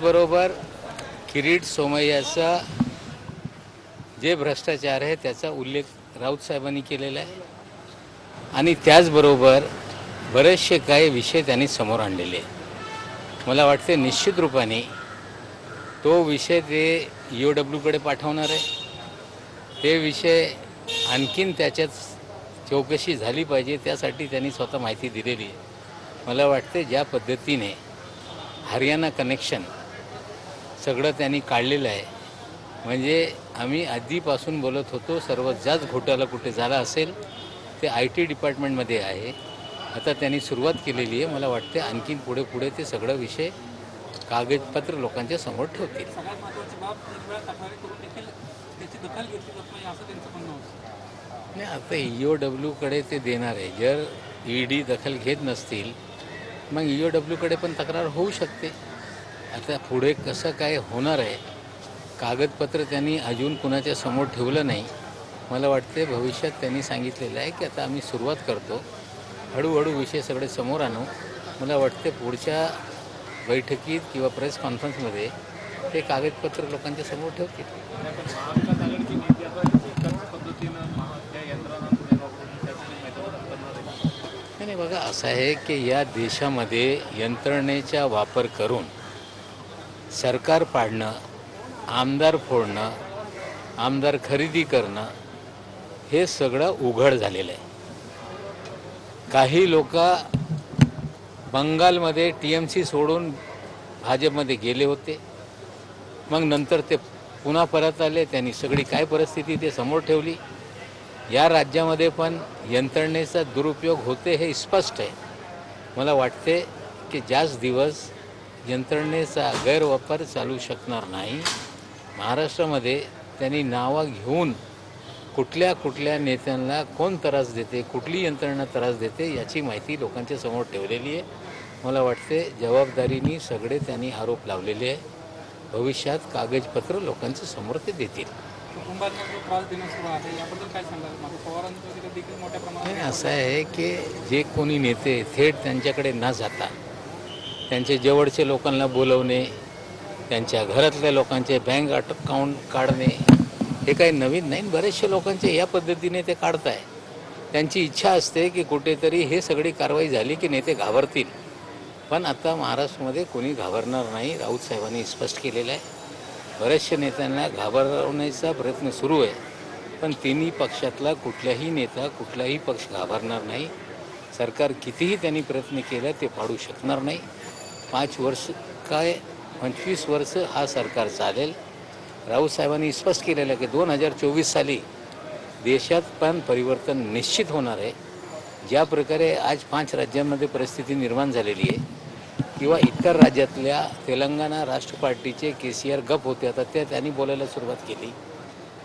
त्याचबरोबर किरीट सोमय्याचा जे भ्रष्टाचार आहे त्याचा उल्लेख राऊत साहेबांनी केलेला आहे आणि त्याचबरोबर बरेचसे काही विषय त्यांनी समोर आणलेले आहेत। मला वाटते निश्चित रूपाने तो विषय ते EOWकडे पाठवणार आहे। ते विषय आणखीन त्याच्यात चौकशी झाली पाहिजे, त्यासाठी त्यांनी स्वतः माहिती दिलेली आहे। मला वाटते ज्या पद्धतीने हरियाणा कनेक्शन सगळं त्यांनी काढलेलं आहे, म्हणजे आम्ही आधीपासून बोलत होतो सर्वात जास्त घोटाळा कुठे झाला असेल ते IT डिपार्टमेंटमध्ये आहे। आता त्यांनी सुरुवात केलेली आहे। मला वाटते आणखीन पुढे पुढे ते सगळं विषय कागदपत्र लोकांच्या समोर ठेवतील। सगळ्यात महत्त्वाची बाब तक्रारी करून देखील त्याची दखल घेतली जात नाही असं त्यांचं म्हणणं होतं। नाही, आता EOWकडे ते देणार आहे। जर ED दखल घेत नसतील मग EOWकडे पण तक्रार होऊ शकते। आता पुढे कसं काय होणार आहे, कागदपत्र त्यांनी अजून कुणाच्या समोर ठेवलं नाही। मला वाटते भविष्यात त्यांनी सांगितलेलं आहे की आता आम्ही सुरुवात करतो, हळूहळू विषय सगळे समोर आणू। मला वाटते पुढच्या बैठकीत किंवा प्रेस कॉन्फरन्समध्ये ते कागदपत्र लोकांच्या समोर ठेवतील। नाही बघा, असं आहे की या देशामध्ये यंत्रणेचा वापर करून सरकार पाडणं, आमदार फोडणं, आमदार खरेदी करणं हे सगळं उघड झालेलं आहे। काही लोक बंगालमध्ये TMC सोडून भाजपमध्ये गेले होते, मग नंतर ते पुन्हा परत आले। त्यांनी सगळी काय परिस्थिती ते समोर ठेवली। या राज्यामध्ये पण यंत्रणेचा दुरुपयोग होते हे स्पष्ट आहे। मला वाटते की जास्त दिवस यंत्रणेचा गैरवापर चालू शकणार नाही। महाराष्ट्रामध्ये त्यांनी नावं घेऊन कुठल्या कुठल्या नेत्यांना कोण त्रास देते, कुठली यंत्रणा त्रास देते याची माहिती लोकांच्या समोर ठेवलेली आहे। मला वाटते जबाबदारीने सगळे त्यांनी आरोप लावलेले आहे। भविष्यात कागदपत्र लोकांच्या समोर ते देतील। कुटुंबांना जो त्रास देणं सुरू आहे याबद्दल काय सांगाल? माझं पवारांचं देखील मोठ्या प्रमाणात असं आहे की जे कोणी नेते थेट त्यांच्याकडे न जाता त्यांचे जवळचे लोकांना बोलवणे, त्यांच्या घरातल्या लोकांचे बँक अकाउंट काढणे हे काही नवीन नाही। बरेचसे लोकांचे या पद्धतीने ते काढत आहे। त्यांची इच्छा असते की कुठेतरी हे सगळी कारवाई झाली की नेते घाबरतील, पण आता महाराष्ट्रामध्ये कोणी घाबरणार नाही। राऊत साहेबांनी स्पष्ट केलेलं आहे। बऱ्याचशा नेत्यांना घाबरवण्याचा प्रयत्न सुरू आहे, पण तिन्ही पक्षातला कुठलाही नेता कुठलाही पक्ष घाबरणार नाही। सरकार कितीही त्यांनी प्रयत्न केला ते पाडू शकणार नाही। 5 वर्ष काय 25 वर्ष हा सरकार चालेल। राऊत साहेबांनी स्पष्ट केलेलं आहे की 2024 साली देशात पण परिवर्तन निश्चित होणार आहे। ज्या प्रकारे आज 5 राज्यांमध्ये परिस्थिती निर्माण झालेली आहे किंवा इतर राज्यातल्या तेलंगणा राष्ट्र पार्टीचे KCR गप होते, आता त्यांनी बोलायला सुरुवात केली।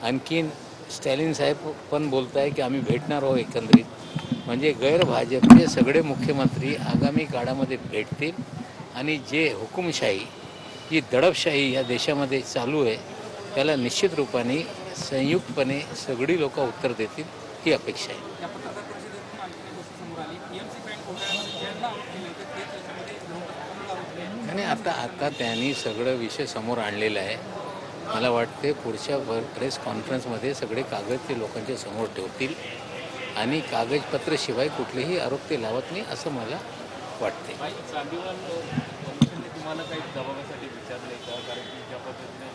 आणखीन स्टॅलिन साहेब पण बोलत आहे की आम्ही भेटणार आहोत एकंदरीत, म्हणजे गैर भाजपचे सगळे मुख्यमंत्री आगामी काळामध्ये भेटतील आणि जे हुकुमशाही ही दडपशाही या देशामध्ये चालू आहे त्याला निश्चित रूपाने संयुक्तपणे सगळी लोक उत्तर देतील ही अपेक्षा आहे। या पत्रकार परिषदेतून आणखी एक गोष्ट समोर आली, PMC बँक घोटाळ्यामध्ये ज्यांना आरोप केले होते ते त्याच्यामध्ये आरोप आणि आता त्यांनी सगळं विषय समोर आणलेला आहे। मला वाटते पुढच्या प्रेस कॉन्फरन्समध्ये सगळे कागद ते लोकांच्या समोर ठेवतील आणि कागदपत्रशिवाय कुठलेही आरोप ते लावत नाही असं मला वाटते। तुम्हाला काही जबाबासाठी विचारले का? कारण की ज्या पद्धतीने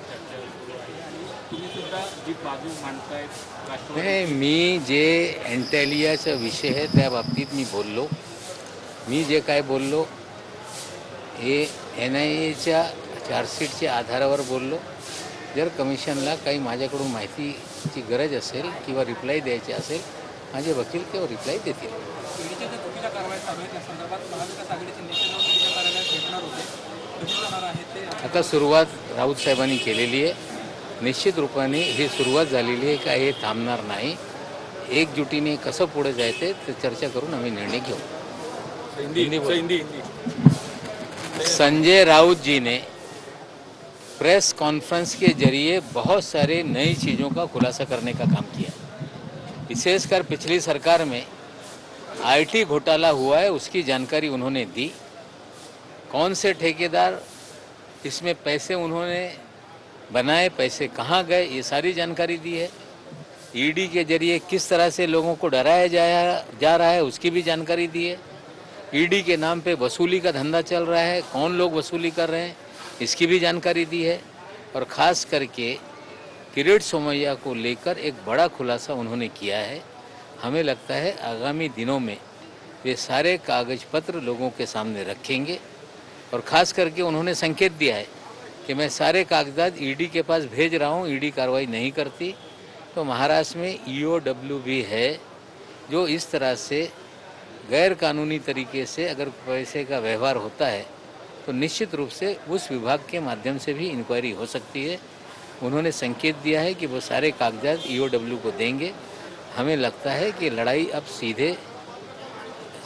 चर्चा सुरू आहे आणि तुम्ही सुद्धा जी बाजू मांडतायत नाही, मी जे एंटेलियाचा विषय आहे त्या बाबतीत मी बोललो। मी जे काय बोललो हे NIAच्या चार्जशीटच्या आधारावर बोललो। जर कमिशनला काही माझ्याकडून माहितीची गरज असेल किंवा रिप्लाय द्यायची असेल, माझे वकील तेव्हा रिप्लाय देतील। ईडीच्या ज्या चुकीच्या कारवाई चालू आहेत त्या संदर्भात महाविकास आघाडीचे नेते जाऊन ईडीच्या कार्यालयात भेटणार होते, कधी जाणार आहेत ते? आता सुरुवात राऊत साहेबांनी केलेली आहे। निश्चित रूपाने ही सुरुवात झालेली आहे, काय हे थांबणार नाही। एकजुटीने कसं पुढे जायचे ते चर्चा करून आम्ही निर्णय घेऊ। संजय राउत जी ने प्रेस कॉन्फ्रेंस के जरिए बहुत सारे नई चीज़ों का खुलासा करने का काम किया। विशेषकर पिछली सरकार में IT घोटाला हुआ है उसकी जानकारी उन्होंने दी। कौन से ठेकेदार इसमें पैसे उन्होंने बनाए, पैसे कहाँ गए, ये सारी जानकारी दी है। ईडी के जरिए किस तरह से लोगों को डराया जा रहा है उसकी भी जानकारी दी है। ईडी के नाम पे वसूली का धंधा चल रहा है, कौन लोग वसूली कर रहे हैं इसकी भी जानकारी दी है। और ख़ास करके किरीट सोमैया को लेकर एक बड़ा खुलासा उन्होंने किया है। हमें लगता है आगामी दिनों में वे सारे कागज पत्र लोगों के सामने रखेंगे। और ख़ास करके उन्होंने संकेत दिया है कि मैं सारे कागजात ईडी के पास भेज रहा हूँ, ईडी कार्रवाई नहीं करती तो महाराष्ट्र में EOW भी है जो इस तरह से गैर कानूनी तरीके से अगर पैसे का व्यवहार होता है तो निश्चित रूप से उस विभाग के माध्यम से भी इंक्वायरी हो सकती है। उन्होंने संकेत दिया है कि वो सारे कागजात EOW को देंगे। हमें लगता है कि लड़ाई अब सीधे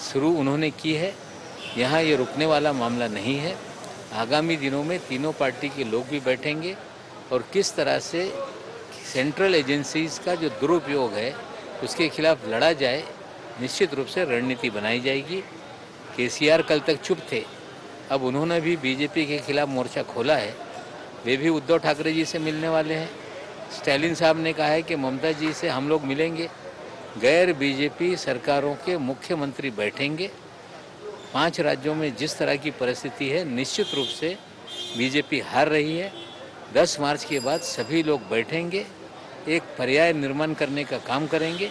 शुरू उन्होंने की है, यहाँ ये रुकने वाला मामला नहीं है। आगामी दिनों में तीनों पार्टी के लोग भी बैठेंगे और किस तरह से सेंट्रल एजेंसीज़ का जो दुरुपयोग है उसके खिलाफ लड़ा जाए, निश्चित रूप से रणनीति बनाई जाएगी। KCR कल तक चुप थे, अब उन्होंने भी बीजेपी के खिलाफ मोर्चा खोला है। वे भी उद्धव ठाकरे जी से मिलने वाले हैं। स्टालिन साहब ने कहा है कि ममता जी से हम लोग मिलेंगे। गैर बीजेपी सरकारों के मुख्यमंत्री बैठेंगे। 5 राज्यों में जिस तरह की परिस्थिति है निश्चित रूप से बीजेपी हार रही है। 10 मार्च के बाद सभी लोग बैठेंगे, एक पर्याय निर्माण करने का काम करेंगे।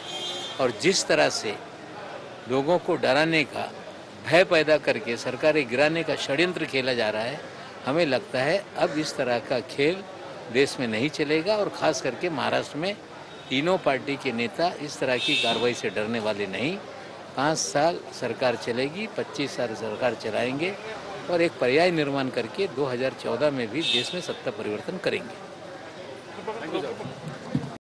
और जिस तरह से लोगों को डराने का, भय पैदा करके सरकारें गिराने का षड्यंत्र खेला जा रहा है, हमें लगता है अब इस तरह का खेल देश में नहीं चलेगा। और ख़ास करके महाराष्ट्र में तीनों पार्टी के नेता इस तरह की कार्रवाई से डरने वाले नहीं। 5 साल सरकार चलेगी, 25 साल सरकार चलाएंगे और एक पर्याय निर्माण करके 2014 में भी देश में सत्ता परिवर्तन करेंगे।